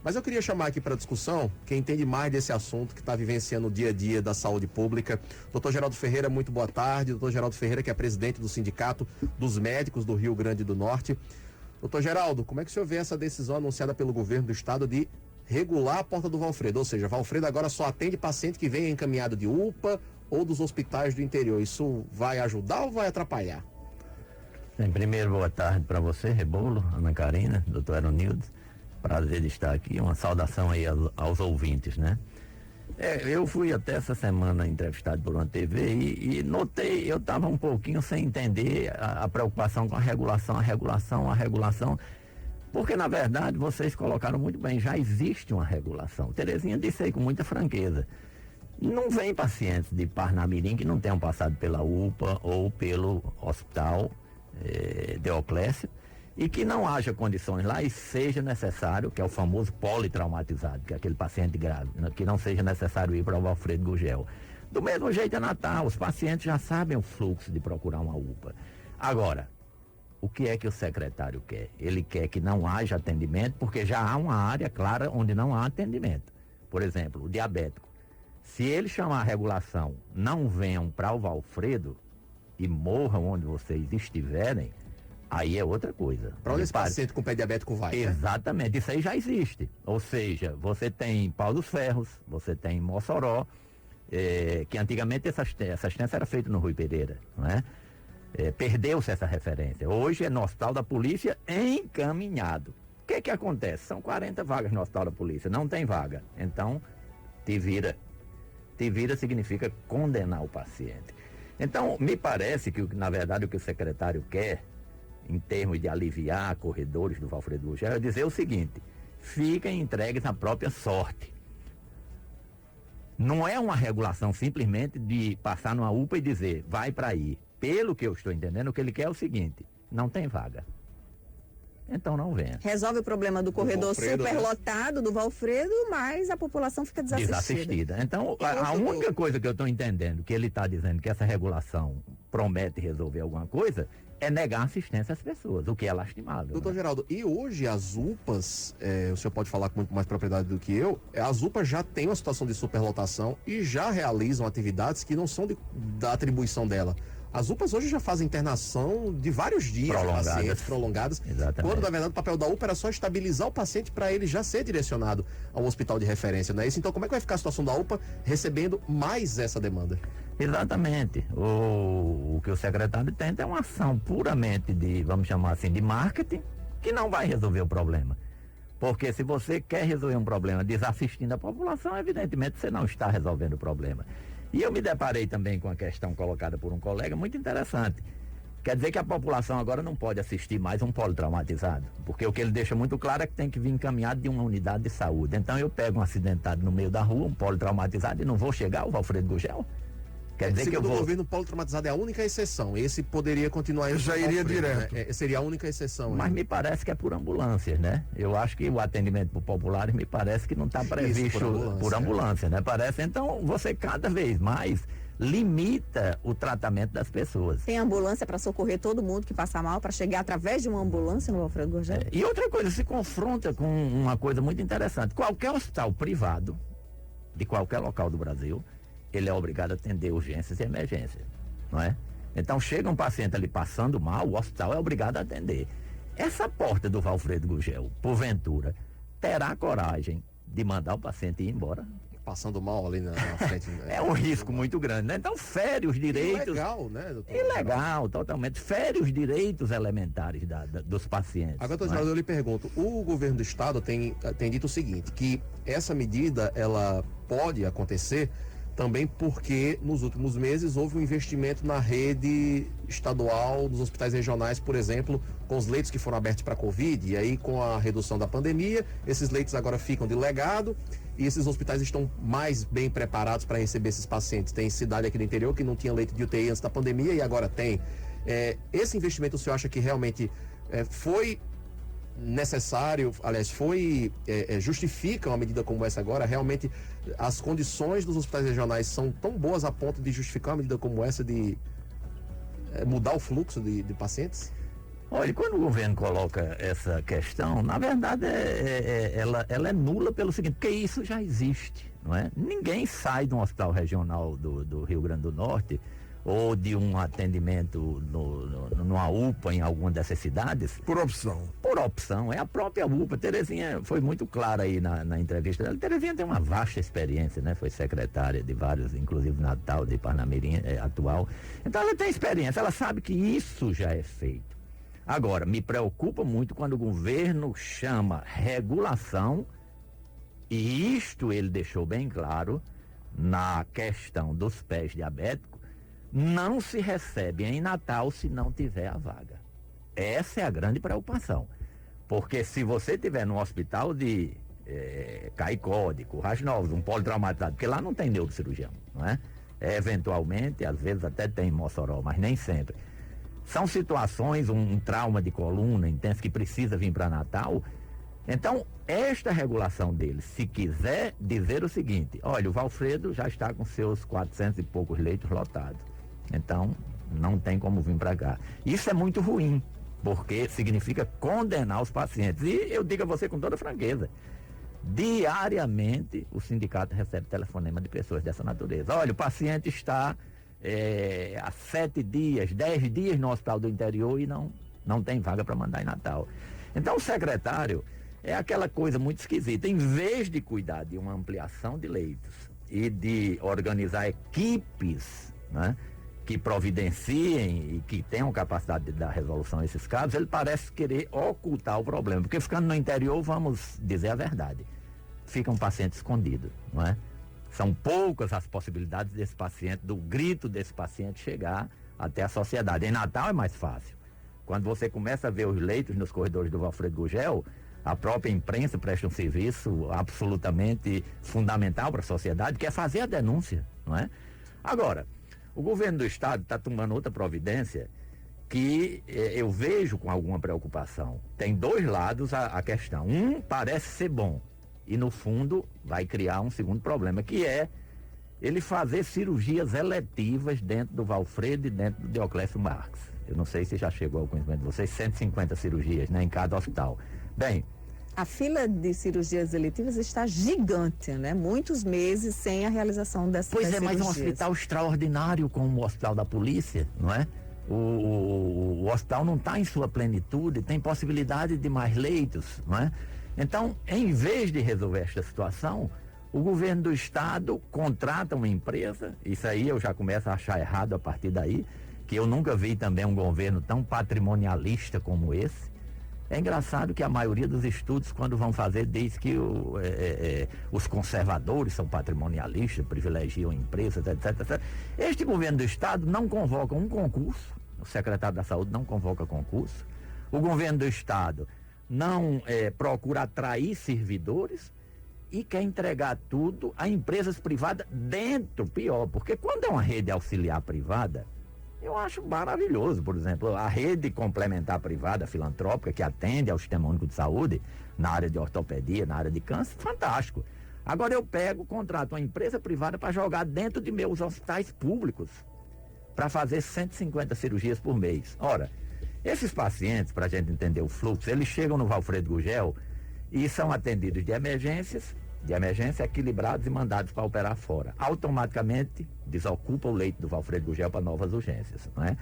Mas eu queria chamar aqui para discussão quem entende mais desse assunto, que está vivenciando o dia a dia da saúde pública. Doutor Geraldo Ferreira, muito boa tarde. Doutor Geraldo Ferreira, que é presidente do Sindicato dos Médicos do Rio Grande do Norte. Doutor Geraldo, como é que o senhor vê essa decisão anunciada pelo governo do estado de regular a Porta do Valfredo? Ou seja, Valfredo agora só atende paciente que vem encaminhado de UPA ou dos hospitais do interior. Isso vai ajudar ou vai atrapalhar? Bem, primeiro, boa tarde para você, Rebolo, Ana Karina, doutor Aronildo. Prazer de estar aqui, uma saudação aí aos ouvintes, né? Eu fui até essa semana entrevistado por uma TV e notei, eu estava um pouquinho sem entender a preocupação com a regulação, porque na verdade vocês colocaram muito bem, já existe uma regulação. Terezinha disse aí com muita franqueza, não vem pacientes de Parnamirim que não tenham passado pela UPA ou pelo hospital Deoclésio, e que não haja condições lá e seja necessário, que é o famoso politraumatizado, que é aquele paciente grave, que não seja necessário ir para o Valfredo Gurgel. Do mesmo jeito é Natal, os pacientes já sabem o fluxo de procurar uma UPA. Agora, o que é que o secretário quer? Ele quer que não haja atendimento, porque já há uma área clara onde não há atendimento. Por exemplo, o diabético. Se ele chamar a regulação, não venham para o Valfredo e morram onde vocês estiverem, aí é outra coisa. Para onde esse paciente com pé diabético vai? Exatamente, isso aí já existe. Ou seja, você tem Pau dos Ferros, você tem Mossoró, que antigamente essa assistência era feita no Rui Pereira, não é? Perdeu-se essa referência. Hoje é no Hospital da Polícia encaminhado. O que acontece? São 40 vagas no Hospital da Polícia, não tem vaga. Então, te vira. Te vira significa condenar o paciente. Então, me parece que, na verdade, o que o secretário quer, em termos de aliviar corredores do Valfredo Gurgel, é dizer o seguinte: fiquem entregues à própria sorte. Não é uma regulação simplesmente de passar numa UPA e dizer, vai para aí. Pelo que eu estou entendendo, o que ele quer é o seguinte: não tem vaga. Então não venha. Resolve o problema do corredor superlotado do Valfredo, mas a população fica desassistida. Então, a única coisa que eu estou entendendo, que ele está dizendo que essa regulação promete resolver alguma coisa, é negar assistência às pessoas, o que é lastimável. Doutor Geraldo, e hoje as UPAs, o senhor pode falar com muito mais propriedade do que eu, as UPAs já têm uma situação de superlotação e já realizam atividades que não são da atribuição dela. As UPAs hoje já fazem internação de vários dias, prolongadas. Exatamente. Quando, na verdade, o papel da UPA era só estabilizar o paciente para ele já ser direcionado ao hospital de referência, não é isso? Então, como é que vai ficar a situação da UPA recebendo mais essa demanda? Exatamente. O que o secretário tenta é uma ação puramente de, vamos chamar assim, de marketing, que não vai resolver o problema. Porque se você quer resolver um problema desassistindo a população, evidentemente você não está resolvendo o problema. E eu me deparei também com a questão colocada por um colega muito interessante. Quer dizer que a população agora não pode assistir mais um politraumatizado, porque o que ele deixa muito claro é que tem que vir encaminhado de uma unidade de saúde. Então eu pego um acidentado no meio da rua, um politraumatizado, e não vou chegar ao Valfredo Gurgel? Quer dizer que eu vou... o governo, politraumatizado é a única exceção. Esse poderia continuar... Já iria direto. Seria a única exceção. Mas me parece que é por ambulâncias, né? Eu acho que o atendimento por populares me parece que não está previsto por ambulância, né? Parece, então, você cada vez mais limita o tratamento das pessoas. Tem ambulância para socorrer todo mundo que passa mal, para chegar através de uma ambulância no Valfredo Gurgel? E outra coisa, se confronta com uma coisa muito interessante. Qualquer hospital privado, de qualquer local do Brasil, ele é obrigado a atender urgências e emergências, não é? Então chega um paciente ali passando mal, o hospital é obrigado a atender. Essa porta do Valfredo Gurgel, porventura, terá coragem de mandar o paciente ir embora? Passando mal ali na frente. É um risco muito grande, né? Então fere os direitos... Ilegal, né, doutor? Ilegal, totalmente. Fere os direitos elementares dos pacientes. Agora, doutor Geraldo, eu lhe pergunto, o governo do estado tem dito o seguinte, que essa medida, ela pode acontecer também porque nos últimos meses houve um investimento na rede estadual, nos hospitais regionais, por exemplo, com os leitos que foram abertos para Covid, e aí com a redução da pandemia, esses leitos agora ficam de legado e esses hospitais estão mais bem preparados para receber esses pacientes. Tem cidade aqui no interior que não tinha leito de UTI antes da pandemia e agora tem. Esse investimento, o senhor acha que realmente foi necessário, aliás, justifica uma medida como essa agora? Realmente as condições dos hospitais regionais são tão boas a ponto de justificar uma medida como essa, de mudar o fluxo de pacientes? Olha, quando o governo coloca essa questão, na verdade ela é nula pelo seguinte, porque isso já existe, não é? Ninguém sai de um hospital regional do Rio Grande do Norte ou de um atendimento numa UPA em alguma dessas cidades. Por opção. Por opção, é a própria UPA. Terezinha foi muito clara aí na entrevista dela. Terezinha tem uma vasta experiência, né? Foi secretária de vários, inclusive Natal, de Parnamirim atual. Então ela tem experiência, ela sabe que isso já é feito. Agora, me preocupa muito quando o governo chama regulação, e isto ele deixou bem claro na questão dos pés diabéticos, não se recebe em Natal se não tiver a vaga. Essa é a grande preocupação. Porque se você tiver no hospital de Caicó, de Currais Novos, um politraumatizado, porque lá não tem neurocirurgião, não é? Eventualmente, às vezes até tem em Mossoró, mas nem sempre. São situações, um trauma de coluna intenso que precisa vir para Natal. Então, esta regulação deles, se quiser dizer o seguinte, olha, o Valfredo já está com seus 400 e poucos leitos lotados. Então, não tem como vir para cá. Isso é muito ruim, porque significa condenar os pacientes. E eu digo a você com toda franqueza, diariamente o sindicato recebe telefonema de pessoas dessa natureza. Olha, o paciente está há 7 dias, 10 dias no hospital do interior e não tem vaga para mandar em Natal. Então, o secretário é aquela coisa muito esquisita. Em vez de cuidar de uma ampliação de leitos e de organizar equipes, né, que providenciem e que tenham capacidade de dar resolução a esses casos, ele parece querer ocultar o problema, porque ficando no interior, vamos dizer a verdade, fica um paciente escondido, não é? São poucas as possibilidades desse paciente, do grito desse paciente chegar até a sociedade. Em Natal é mais fácil. Quando você começa a ver os leitos nos corredores do Valfredo Gugel, a própria imprensa presta um serviço absolutamente fundamental para a sociedade, que é fazer a denúncia, não é? Agora, o governo do estado está tomando outra providência que eu vejo com alguma preocupação. Tem dois lados a questão. Um parece ser bom e, no fundo, vai criar um segundo problema, que é ele fazer cirurgias eletivas dentro do Valfredo e dentro do Dioclésio Marques. Eu não sei se já chegou ao conhecimento de vocês, 150 cirurgias, né, em cada hospital. Bem, a fila de cirurgias eletivas está gigante, né? Muitos meses sem a realização dessas cirurgias. Pois é, mas um hospital extraordinário como o Hospital da Polícia, não é? O hospital não está em sua plenitude, tem possibilidade de mais leitos, não é? Então, em vez de resolver esta situação, o governo do estado contrata uma empresa, isso aí eu já começo a achar errado a partir daí, que eu nunca vi também um governo tão patrimonialista como esse. É engraçado que a maioria dos estudos, quando vão fazer, diz que os conservadores são patrimonialistas, privilegiam empresas, etc. Este governo do estado não convoca um concurso, o secretário da Saúde não convoca concurso, o governo do estado não procura atrair servidores e quer entregar tudo a empresas privadas dentro, pior, porque quando é uma rede auxiliar privada, eu acho maravilhoso, por exemplo, a rede complementar privada, filantrópica, que atende ao Sistema Único de Saúde, na área de ortopedia, na área de câncer, fantástico. Agora eu contrato uma empresa privada para jogar dentro de meus hospitais públicos, para fazer 150 cirurgias por mês. Ora, esses pacientes, para a gente entender o fluxo, eles chegam no Valfredo Gugel e são atendidos de emergência equilibrados e mandados para operar fora. Automaticamente desocupa o leito do Valfredo Gugel para novas urgências, não é?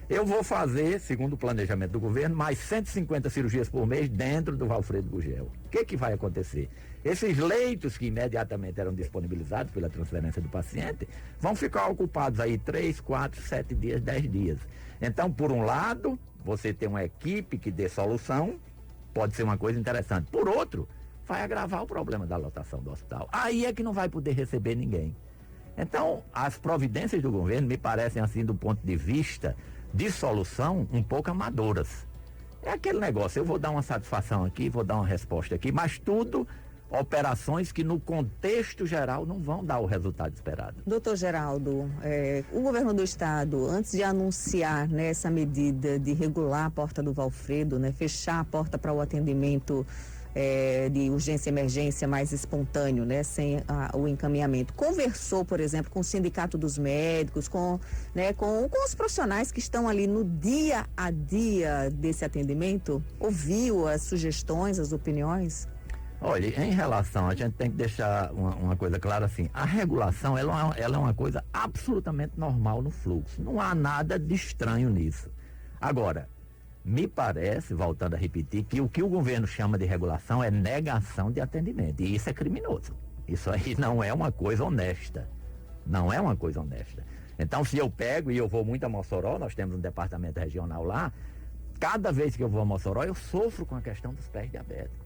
Eu vou fazer, segundo o planejamento do governo, mais 150 cirurgias por mês dentro do Valfredo Gugel. O que vai acontecer? Esses leitos que imediatamente eram disponibilizados pela transferência do paciente vão ficar ocupados aí 3, 4, 7 dias, 10 dias. Então, por um lado, você tem uma equipe que dê solução, pode ser uma coisa interessante. Por outro, vai agravar o problema da lotação do hospital. Aí é que não vai poder receber ninguém. Então, as providências do governo me parecem, assim, do ponto de vista de solução, um pouco amadoras. É aquele negócio, eu vou dar uma satisfação aqui, vou dar uma resposta aqui, mas tudo operações que no contexto geral não vão dar o resultado esperado. Doutor Geraldo, o governo do estado, antes de anunciar, né, essa medida de regular a porta do Valfredo, né, fechar a porta para o atendimento de urgência e emergência mais espontâneo, né, sem o encaminhamento. Conversou, por exemplo, com o Sindicato dos Médicos, com os profissionais que estão ali no dia a dia desse atendimento? Ouviu as sugestões, as opiniões? Olha, em relação, a gente tem que deixar uma coisa clara assim, a regulação, ela é uma coisa absolutamente normal no fluxo, não há nada de estranho nisso. Agora, me parece, voltando a repetir, que o que o governo chama de regulação é negação de atendimento, e isso é criminoso. Isso aí não é uma coisa honesta. Não é uma coisa honesta. Então, se eu pego, e eu vou muito a Mossoró, nós temos um departamento regional lá, cada vez que eu vou a Mossoró, eu sofro com a questão dos pés diabéticos.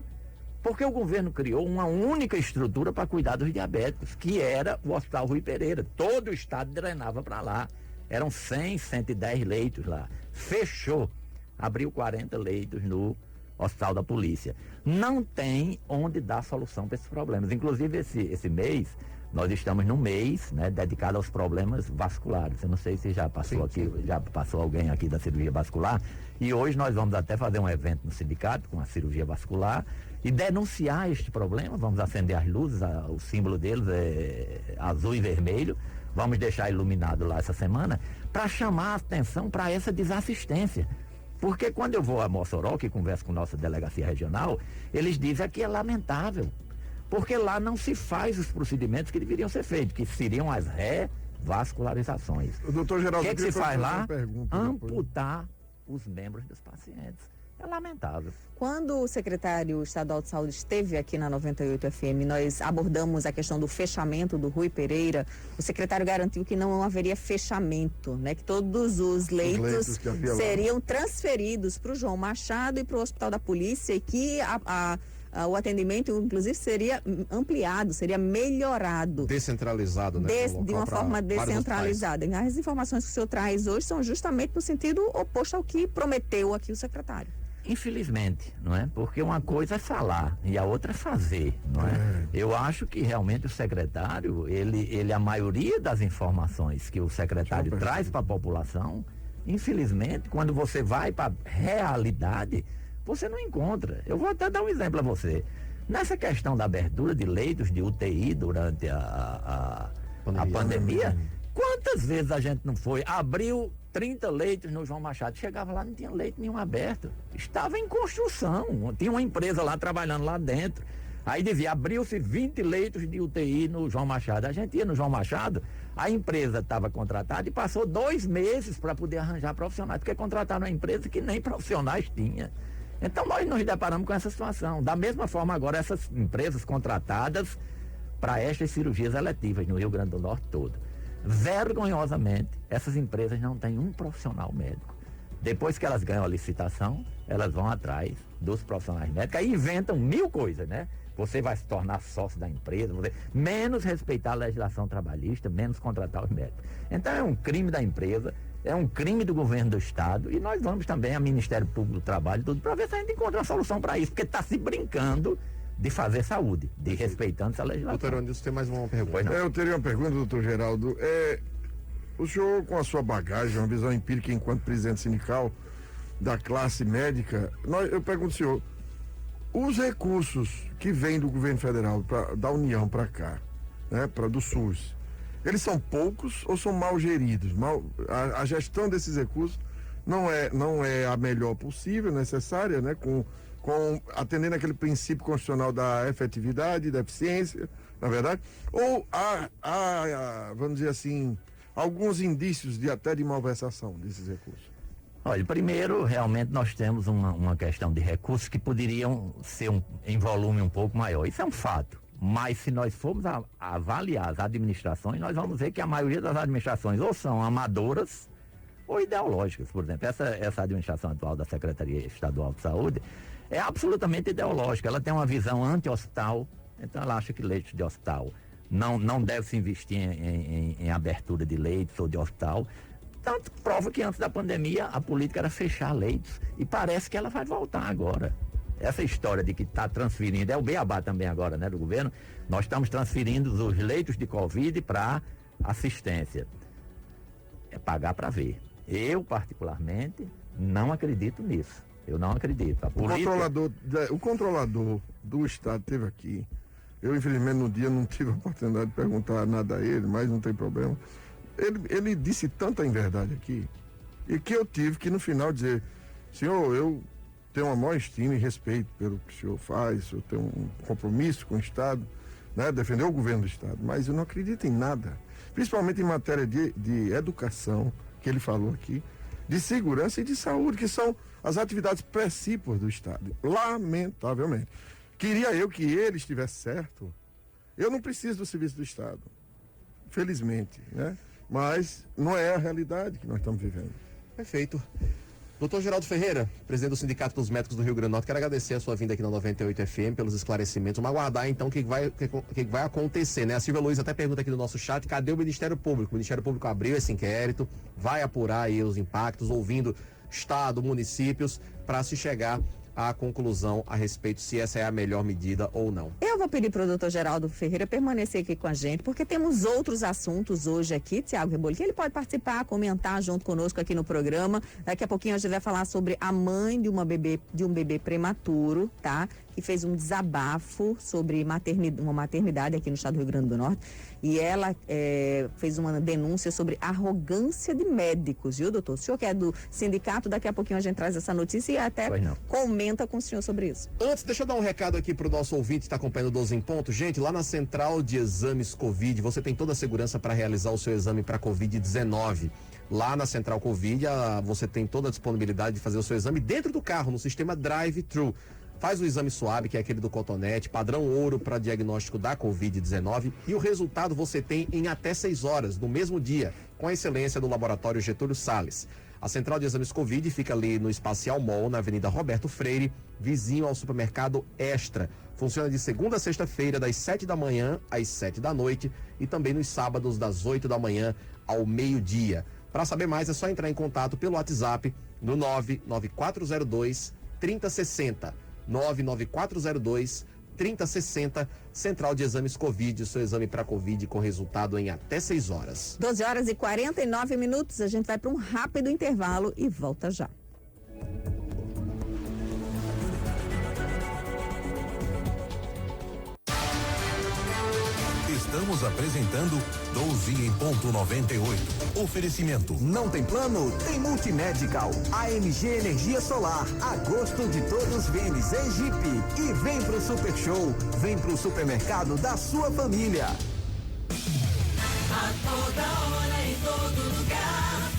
Porque o governo criou uma única estrutura para cuidar dos diabéticos, que era o Hospital Rui Pereira. Todo o estado drenava para lá. Eram 100, 110 leitos lá. Fechou. Abriu 40 leitos no Hospital da Polícia. Não tem onde dar solução para esses problemas. Inclusive, esse mês, nós estamos num mês, né, dedicado aos problemas vasculares. Eu não sei se já passou aqui, já passou alguém aqui da cirurgia vascular. E hoje nós vamos até fazer um evento no sindicato com a cirurgia vascular e denunciar este problema. Vamos acender as luzes, o símbolo deles é azul e vermelho. Vamos deixar iluminado lá essa semana para chamar a atenção para essa desassistência. Porque quando eu vou a Mossoró, que converso com nossa delegacia regional, eles dizem que é lamentável. Porque lá não se faz os procedimentos que deveriam ser feitos, que seriam as revascularizações. Doutor Geraldo, o que se faz lá? Amputar os membros dos pacientes. É lamentável. Quando o secretário estadual de saúde esteve aqui na 98 FM, nós abordamos a questão do fechamento do Rui Pereira. O secretário garantiu que não haveria fechamento, né? Que todos os leitos seriam transferidos para o João Machado e para o Hospital da Polícia e que o atendimento, inclusive, seria ampliado, seria melhorado. Descentralizado, né? De uma forma descentralizada. As informações que o senhor traz hoje são justamente no sentido oposto ao que prometeu aqui o secretário. Infelizmente, não é? Porque uma coisa é falar e a outra é fazer, não é? Eu acho que realmente o secretário, ele a maioria das informações que o secretário traz para a população, infelizmente, quando você vai para a realidade, você não encontra. Eu vou até dar um exemplo a você. Nessa questão da abertura de leitos de UTI durante a pandemia, quantas vezes a gente não foi? Abriu 30 leitos no João Machado. Chegava lá, não tinha leito nenhum aberto. Estava em construção. Tinha uma empresa lá trabalhando lá dentro. Aí abriu-se 20 leitos de UTI no João Machado. A gente ia no João Machado, a empresa estava contratada e passou 2 meses para poder arranjar profissionais, porque contrataram uma empresa que nem profissionais tinha. Então nós nos deparamos com essa situação. Da mesma forma agora, essas empresas contratadas para estas cirurgias eletivas no Rio Grande do Norte todo. Vergonhosamente, essas empresas não têm um profissional médico. Depois que elas ganham a licitação, elas vão atrás dos profissionais médicos e inventam 1000 coisas, né? Você vai se tornar sócio da empresa, menos respeitar a legislação trabalhista, menos contratar os médicos. Então é um crime da empresa, é um crime do governo do estado e nós vamos também ao Ministério Público do Trabalho, tudo, para ver se a gente encontra uma solução para isso, porque está se brincando de fazer saúde, de respeitando essa legislação. Doutor Onilson, tem mais uma pergunta? Eu teria uma pergunta, doutor Geraldo. O senhor, com a sua bagagem, uma visão empírica enquanto presidente sindical da classe médica, eu pergunto ao senhor, os recursos que vêm do governo federal, da União para cá, né, do SUS, eles são poucos ou são mal geridos? A gestão desses recursos não é a melhor possível, necessária, né, atendendo aquele princípio constitucional da efetividade, da eficiência, na verdade, ou vamos dizer assim, alguns indícios até de malversação desses recursos? Olha, primeiro, realmente nós temos uma questão de recursos que poderiam ser em volume um pouco maior. Isso é um fato. Mas se nós formos avaliar as administrações, nós vamos ver que a maioria das administrações ou são amadoras ou ideológicas. Por exemplo, essa administração atual da Secretaria Estadual de Saúde é absolutamente ideológica. Ela tem uma visão anti-hospital, então ela acha que leitos de hospital não deve se investir em abertura de leitos ou de hospital. Tanto prova que antes da pandemia a política era fechar leitos e parece que ela vai voltar agora. Essa história de que está transferindo, é o beabá também agora, né, do governo, nós estamos transferindo os leitos de Covid para assistência. É pagar para ver. Eu, particularmente, não acredito nisso. Eu não acredito. O controlador do estado esteve aqui. Eu, infelizmente, no dia não tive a oportunidade de perguntar nada a ele, mas não tem problema. Ele disse tanta inverdade aqui, e que eu tive que, no final, dizer: senhor, eu tenho uma maior estima e respeito pelo que o senhor faz, eu tenho um compromisso com o Estado, né, defender o governo do Estado, mas eu não acredito em nada, principalmente em matéria de educação, que ele falou aqui, de segurança e de saúde, que são as atividades principais do Estado. Lamentavelmente. Queria eu que ele estivesse certo. Eu não preciso do serviço do Estado, felizmente, né? Mas não é a realidade que nós estamos vivendo. Perfeito. Doutor Geraldo Ferreira, presidente do Sindicato dos Médicos do Rio Grande do Norte, quero agradecer a sua vinda aqui na 98 FM pelos esclarecimentos. Vamos aguardar então o que vai acontecer, né? A Silvia Luiz até pergunta aqui no nosso chat: cadê o Ministério Público? O Ministério Público abriu esse inquérito, vai apurar aí os impactos, ouvindo Estado, municípios, para se chegar à conclusão a respeito se essa é a melhor medida ou não. Eu vou pedir para o doutor Geraldo Ferreira permanecer aqui com a gente, porque temos outros assuntos hoje aqui, Tiago Rebolo, que ele pode participar, comentar junto conosco aqui no programa. Daqui a pouquinho a gente vai falar sobre a mãe de um bebê prematuro, tá? Que fez um desabafo sobre uma maternidade aqui no estado do Rio Grande do Norte. E ela fez uma denúncia sobre arrogância de médicos, viu, doutor? O senhor que é do sindicato, daqui a pouquinho a gente traz essa notícia e até comenta com o senhor sobre isso. Antes, deixa eu dar um recado aqui pro nosso ouvinte que está acompanhando o 12 em Ponto. Gente, lá na Central de Exames Covid, você tem toda a segurança para realizar o seu exame para Covid-19. Lá na Central Covid, você tem toda a disponibilidade de fazer o seu exame dentro do carro, no sistema drive-thru. Faz o exame suave, que é aquele do cotonete, padrão ouro para diagnóstico da Covid-19, e o resultado você tem em até 6 horas, no mesmo dia, com a excelência do laboratório Getúlio Salles. A Central de Exames Covid fica ali no Espacial Mall, na Avenida Roberto Freire, vizinho ao supermercado Extra. Funciona de segunda a sexta-feira, das 7 da manhã às 7 da noite, e também nos sábados, das 8 da manhã ao meio-dia. Para saber mais, é só entrar em contato pelo WhatsApp no 99402 3060. 99402-3060, Central de Exames Covid, o seu exame para Covid com resultado em até 6 horas. 12 horas e 49 minutos, a gente vai para um rápido intervalo e volta já. Estamos apresentando 12 em ponto 98. Oferecimento. Não tem plano? Tem Multimedical. AMG Energia Solar. Agosto de todos Vênis em Jeep. E vem pro Super Show. Vem pro supermercado da sua família. A toda hora, em todo lugar.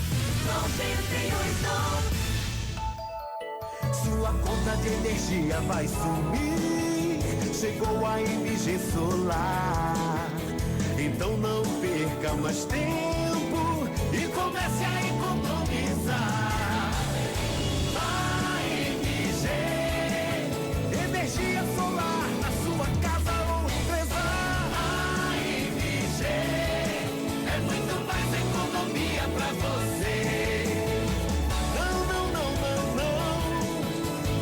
98. Sua conta de energia vai sumir. Chegou a MG Solar. Então não perca mais tempo e comece a economizar. A MG Energia Solar na sua casa ou empresa. A MG é muito mais economia pra você. Não.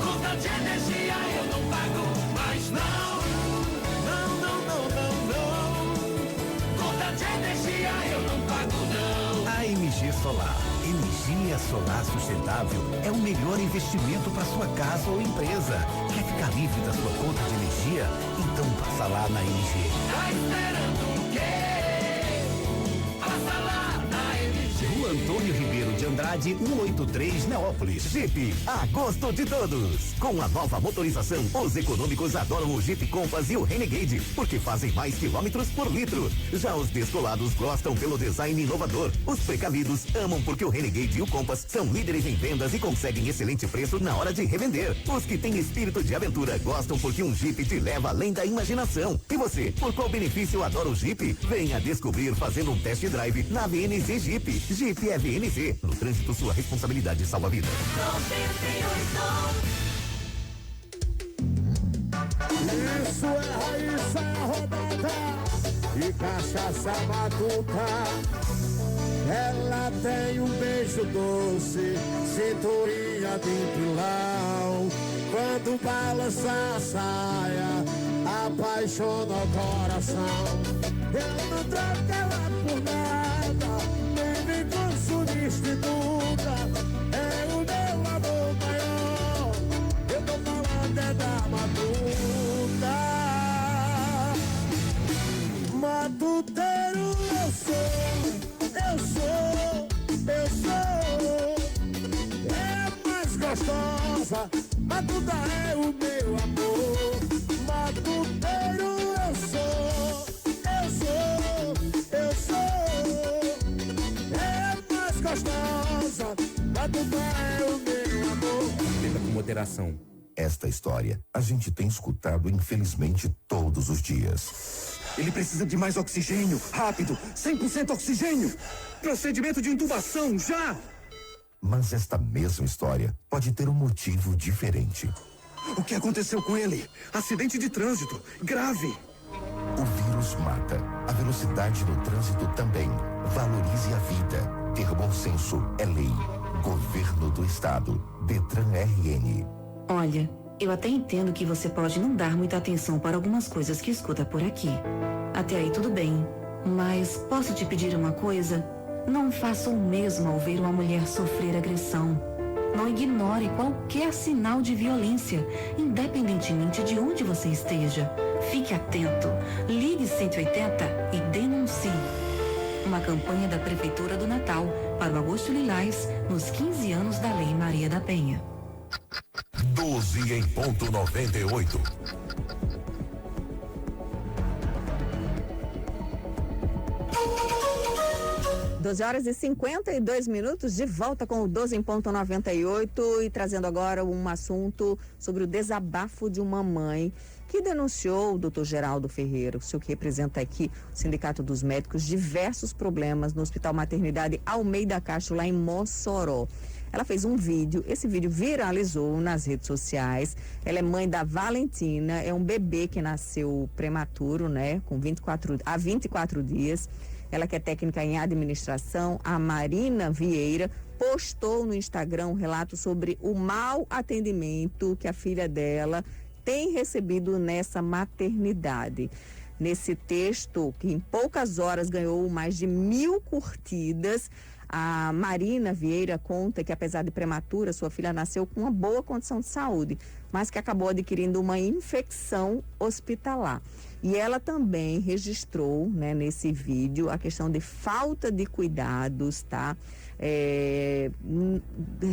Conta de energia eu não pago mais não. De energia eu não pago não. A MG Solar, energia solar sustentável, é o melhor investimento para sua casa ou empresa. Quer ficar livre da sua conta de energia? Então passa lá na MG. Tá esperando o quê? Passa lá na MG. Rua Antônio Ribeiro de Andrade, 183, Neópolis. Jeep, agosto de todos. Com a nova motorização, os econômicos adoram o Jeep Compass e o Renegade, porque fazem mais quilômetros por litro. Já os descolados gostam pelo design inovador. Os precavidos amam porque o Renegade e o Compass são líderes em vendas e conseguem excelente preço na hora de revender. Os que têm espírito de aventura gostam porque um Jeep te leva além da imaginação. E você, por qual benefício adora o Jeep? Venha descobrir fazendo um test drive na VNC Jeep. Jeep é VNC. No trânsito, sua responsabilidade salva vidas. 98. Isso é Raíssa Rodada e cachaça matuta. Ela tem um beijo doce, cinturinha de pilão. Quando balança a saia, apaixona o coração. Eu não troco ela por nada, nem me consumo instituta. É o meu amor maior. da matuta. Matuteiro eu sou, eu sou, eu sou. É mais gostosa, matuta é o meu amor. Matuteiro eu sou, eu sou, eu sou. É mais gostosa, matuta é o meu amor. Beba com moderação. Esta história a gente tem escutado infelizmente todos os dias. Ele precisa de mais oxigênio, rápido, 100% oxigênio. Procedimento de intubação, já! Mas esta mesma história pode ter um motivo diferente. O que aconteceu com ele? Acidente de trânsito, grave. O vírus mata. A velocidade no trânsito também. Valorize a vida. Ter bom senso é lei. Governo do Estado. Detran RN. Olha, eu até entendo que você pode não dar muita atenção para algumas coisas que escuta por aqui. Até aí tudo bem. Mas posso te pedir uma coisa? Não faça o mesmo ao ver uma mulher sofrer agressão. Não ignore qualquer sinal de violência, independentemente de onde você esteja. Fique atento, ligue 180 e denuncie. Uma campanha da Prefeitura do Natal para o Agosto Lilás, nos 15 anos da Lei Maria da Penha. 12 em ponto 98. Horas e 52 minutos, de volta com o 12 em ponto 98 e trazendo agora um assunto sobre o desabafo de uma mãe que denunciou o doutor Geraldo Ferreira, o senhor que representa aqui o Sindicato dos Médicos, diversos problemas no Hospital Maternidade Almeida Castro, lá em Mossoró. Ela fez um vídeo, esse vídeo viralizou nas redes sociais. Ela é mãe da Valentina, é um bebê que nasceu prematuro, né, com 24 dias. Ela que é técnica em administração, a Marina Vieira, postou no Instagram um relato sobre o mau atendimento que a filha dela tem recebido nessa maternidade. Nesse texto, que em poucas horas ganhou mais de 1.000 curtidas, a Marina Vieira conta que, apesar de prematura, sua filha nasceu com uma boa condição de saúde, mas que acabou adquirindo uma infecção hospitalar. E ela também registrou, né, nesse vídeo, a questão de falta de cuidados, tá?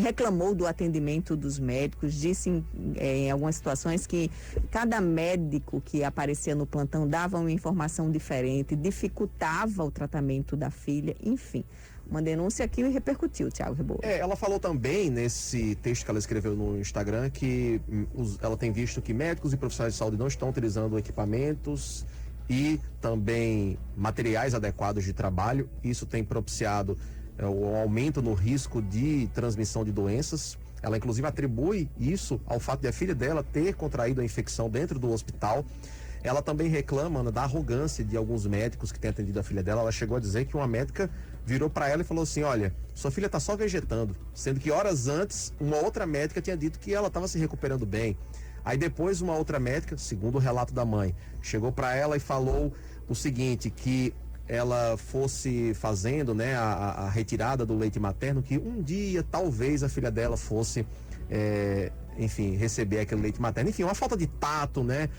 Reclamou do atendimento dos médicos, disse em algumas situações que cada médico que aparecia no plantão dava uma informação diferente, dificultava o tratamento da filha, enfim. Uma denúncia aqui repercutiu, Thiago Rebolo. Ela falou também nesse texto que ela escreveu no Instagram que ela tem visto que médicos e profissionais de saúde não estão utilizando equipamentos e também materiais adequados de trabalho. Isso tem propiciado o aumento no risco de transmissão de doenças. Ela inclusive atribui isso ao fato de a filha dela ter contraído a infecção dentro do hospital. Ela também reclama, da arrogância de alguns médicos que têm atendido a filha dela. Ela chegou a dizer que uma médica virou para ela e falou assim: olha, sua filha está só vegetando, sendo que horas antes uma outra médica tinha dito que ela estava se recuperando bem. Aí depois uma outra médica, segundo o relato da mãe, chegou para ela e falou o seguinte, que ela fosse fazendo, né, a retirada do leite materno, que um dia talvez a filha dela fosse enfim, receber aquele leite materno. Enfim, uma falta de tato, né,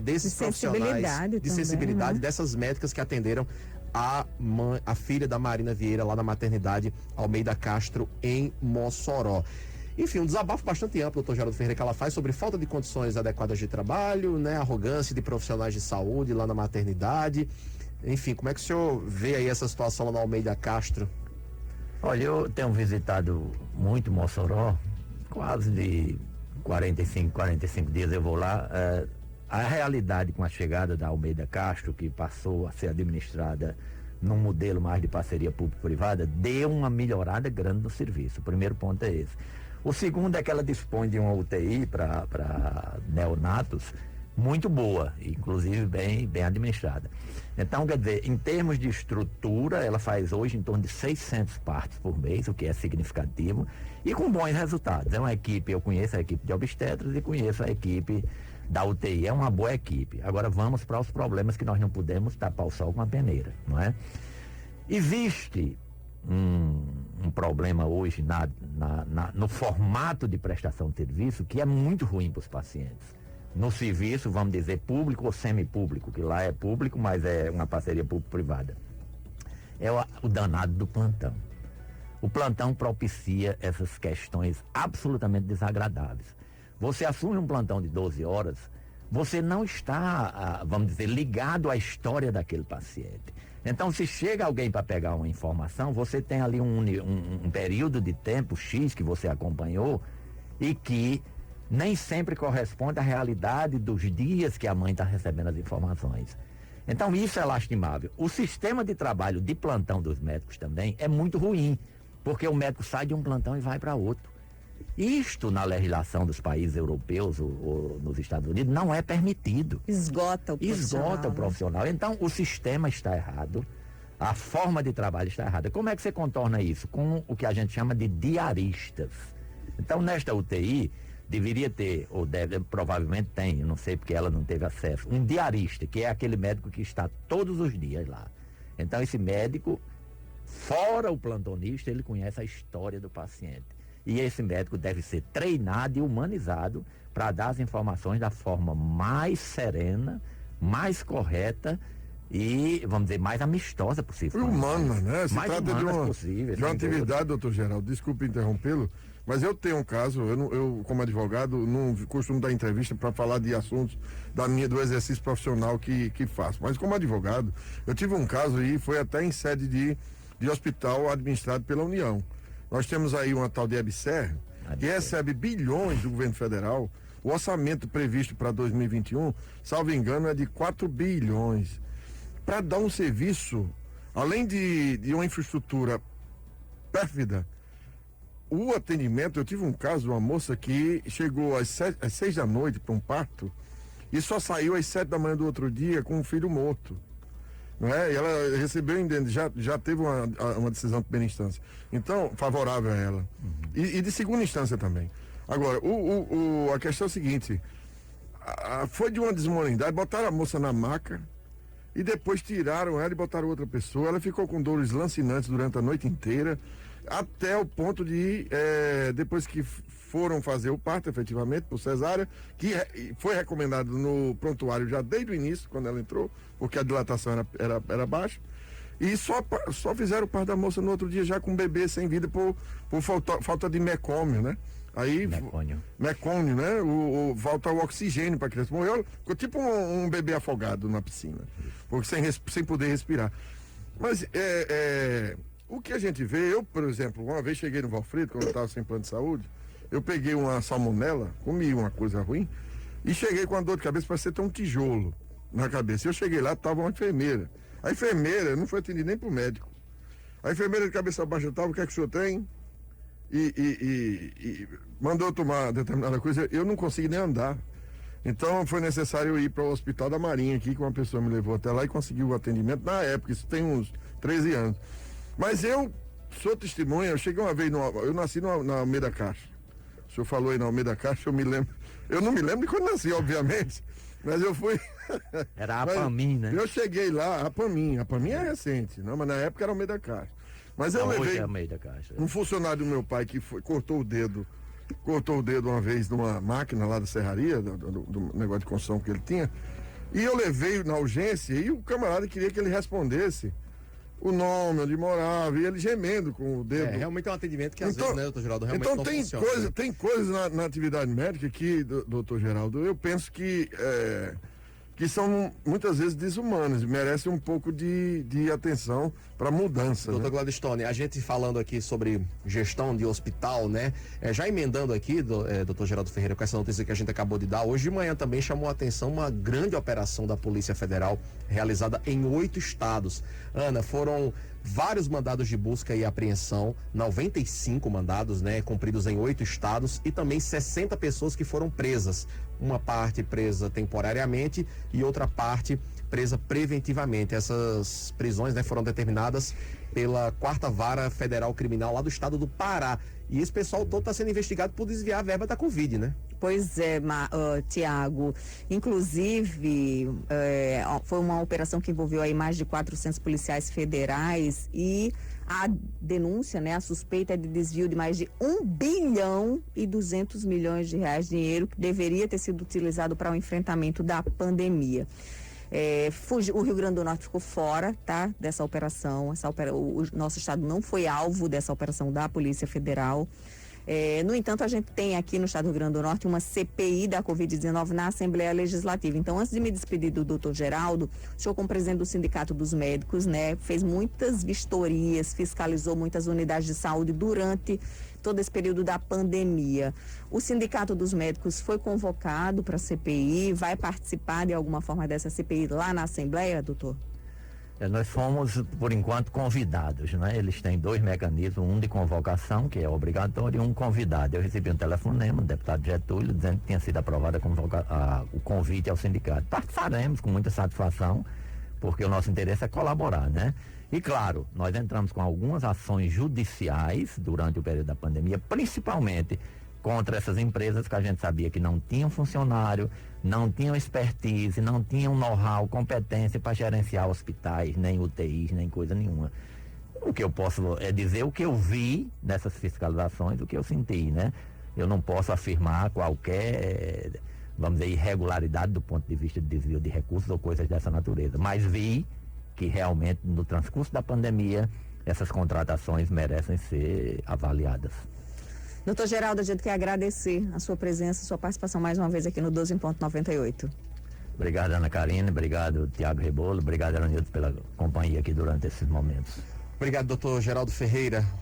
desses profissionais, de sensibilidade, né, dessas médicas que atenderam a filha da Marina Vieira lá na maternidade Almeida Castro, em Mossoró. Enfim, um desabafo bastante amplo, doutor Geraldo Ferreira, que ela faz sobre falta de condições adequadas de trabalho, né, arrogância de profissionais de saúde lá na maternidade. Enfim, como é que o senhor vê aí essa situação lá na Almeida Castro? Olha, eu tenho visitado muito Mossoró, quase de 45 dias eu vou lá. A realidade com a chegada da Almeida Castro, que passou a ser administrada num modelo mais de parceria público-privada, deu uma melhorada grande no serviço. O primeiro ponto é esse. O segundo é que ela dispõe de uma UTI para neonatos muito boa, inclusive bem administrada. Então, quer dizer, em termos de estrutura, ela faz hoje em torno de 600 partos por mês, o que é significativo, e com bons resultados. É uma equipe, eu conheço a equipe de obstetras e conheço a equipe da UTI, é uma boa equipe. Agora vamos para os problemas que nós não podemos tapar o sol com a peneira, não é? Existe um problema hoje no formato de prestação de serviço que é muito ruim para os pacientes. no serviço, vamos dizer, público ou semipúblico, que lá é público, mas é uma parceria público-privada. É o danado do plantão. O plantão propicia essas questões absolutamente desagradáveis. Você assume um plantão de 12 horas, você não está, vamos dizer, ligado à história daquele paciente. Então, se chega alguém para pegar uma informação, você tem ali um período de tempo X que você acompanhou e que nem sempre corresponde à realidade dos dias que a mãe está recebendo as informações. Então, isso é lastimável. O sistema de trabalho de plantão dos médicos também é muito ruim, porque o médico sai de um plantão e vai para outro. Isto, na legislação dos países europeus ou nos Estados Unidos, não é permitido. Esgota o profissional. Esgota o profissional. Então, o sistema está errado, a forma de trabalho está errada. Como é que você contorna isso? Com o que a gente chama de diaristas. Então, nesta UTI, deveria ter, ou deve, provavelmente tem, não sei porque ela não teve acesso, um diarista, que é aquele médico que está todos os dias lá. Então, esse médico, fora o plantonista, ele conhece a história do paciente. E esse médico deve ser treinado e humanizado para dar as informações da forma mais serena, mais correta e, vamos dizer, mais amistosa possível. E humana, né? Se mais trata de uma atividade, doutor Geraldo, desculpe interrompê-lo, mas eu tenho um caso, eu como advogado, não costumo dar entrevista para falar de assuntos do exercício profissional que faço. Mas como advogado, eu tive um caso e foi até em sede de hospital administrado pela União. Nós temos aí uma tal de EBSER, que recebe bilhões do governo federal. O orçamento previsto para 2021, salvo engano, é de 4 bilhões. Para dar um serviço, além de uma infraestrutura pérfida, o atendimento, eu tive um caso de uma moça que chegou às 6 da noite para um parto e só saiu às 7 da manhã do outro dia com um filho morto. Não é? E ela recebeu, já teve uma decisão de primeira instância. Então, favorável a ela. E de segunda instância também. Agora, a questão é a seguinte: foi de uma desumanividade, botaram a moça na maca e depois tiraram ela e botaram outra pessoa. Ela ficou com dores lancinantes durante a noite inteira, até o ponto de, depois que foram fazer o parto, efetivamente, por cesárea, que foi recomendado no prontuário já desde o início, quando ela entrou, porque a dilatação era baixa, e só fizeram o parto da moça no outro dia já com um bebê sem vida por falta de mecônio, né? Aí, mecônio, né? Falta o oxigênio para a criança. Morreu, ficou tipo um bebê afogado na piscina, porque sem poder respirar. Mas o que a gente vê, eu, por exemplo, uma vez cheguei no Valfredo, quando eu estava sem plano de saúde, eu peguei uma salmonela, comi uma coisa ruim, e cheguei com uma dor de cabeça, parecia ter um tijolo na cabeça. Eu cheguei lá, estava uma enfermeira. A enfermeira não foi atendida nem pro médico. A enfermeira de cabeça baixa estava, o que é que o senhor tem? E mandou eu tomar determinada coisa, eu não consegui nem andar. Então foi necessário ir para o Hospital da Marinha aqui, que uma pessoa me levou até lá e conseguiu o atendimento na época, isso tem uns 13 anos. Mas eu sou testemunha, eu cheguei uma vez, eu nasci na Almeida Castro. O senhor falou aí na Almeida Castro, eu me lembro. Eu não me lembro de quando nasci, obviamente, mas eu fui. Era a Pamin, né? Eu cheguei lá, a Pamin é recente, não, mas na época era Almeida Castro. Mas eu levei um funcionário do meu pai que cortou o dedo uma vez numa máquina lá da serraria, do negócio de construção que ele tinha, e eu levei na urgência e o camarada queria que ele respondesse o nome, onde morava, e ele gemendo com o dedo. Realmente é um atendimento que às vezes, né, doutor Geraldo, realmente então não funciona. Tem coisas na atividade médica que, doutor Geraldo, eu penso que são muitas vezes desumanas, merecem um pouco de atenção para mudança. Doutor né? Gladstone, a gente falando aqui sobre gestão de hospital, né? Já emendando aqui, doutor Geraldo Ferreira, com essa notícia que a gente acabou de dar, hoje de manhã também chamou a atenção uma grande operação da Polícia Federal realizada em 8 estados. Ana, foram vários mandados de busca e apreensão, 95 mandados, né, cumpridos em 8 estados e também 60 pessoas que foram presas. Uma parte presa temporariamente e outra parte presa preventivamente. Essas prisões, né, foram determinadas pela 4ª Vara Federal Criminal lá do estado do Pará. E esse pessoal todo está sendo investigado por desviar a verba da Covid, né? Pois é, Tiago. Inclusive, foi uma operação que envolveu aí mais de 400 policiais federais e a denúncia, né, a suspeita é de desvio de mais de 1 bilhão e 200 milhões de reais, dinheiro que deveria ter sido utilizado para o enfrentamento da pandemia. O Rio Grande do Norte ficou fora, tá, dessa operação. O nosso estado não foi alvo dessa operação da Polícia Federal. No entanto, a gente tem aqui no estado do Rio Grande do Norte uma CPI da Covid-19 na Assembleia Legislativa. Então, antes de me despedir do doutor Geraldo, o senhor, como presidente do Sindicato dos Médicos, né, fez muitas vistorias, fiscalizou muitas unidades de saúde durante todo esse período da pandemia. O Sindicato dos Médicos foi convocado para a CPI, vai participar de alguma forma dessa CPI lá na Assembleia, doutor? Nós fomos, por enquanto, convidados, né? Eles têm 2 mecanismos, um de convocação, que é obrigatório, e um convidado. Eu recebi um telefonema do deputado Getúlio, dizendo que tinha sido aprovado o convite ao sindicato. Participaremos com muita satisfação, porque o nosso interesse é colaborar, né? E claro, nós entramos com algumas ações judiciais durante o período da pandemia, principalmente contra essas empresas que a gente sabia que não tinham funcionário, não tinham expertise, não tinham know-how, competência para gerenciar hospitais, nem UTIs, nem coisa nenhuma. O que eu posso dizer o que eu vi nessas fiscalizações, o que eu senti, né? Eu não posso afirmar qualquer, vamos dizer, irregularidade do ponto de vista de desvio de recursos ou coisas dessa natureza, mas vi que realmente no transcurso da pandemia essas contratações merecem ser avaliadas. Doutor Geraldo, a gente quer agradecer a sua presença, a sua participação mais uma vez aqui no 12 em ponto 98. Obrigado, Ana Karina, obrigado, Tiago Rebolo, obrigado, Aranildo, pela companhia aqui durante esses momentos. Obrigado, doutor Geraldo Ferreira.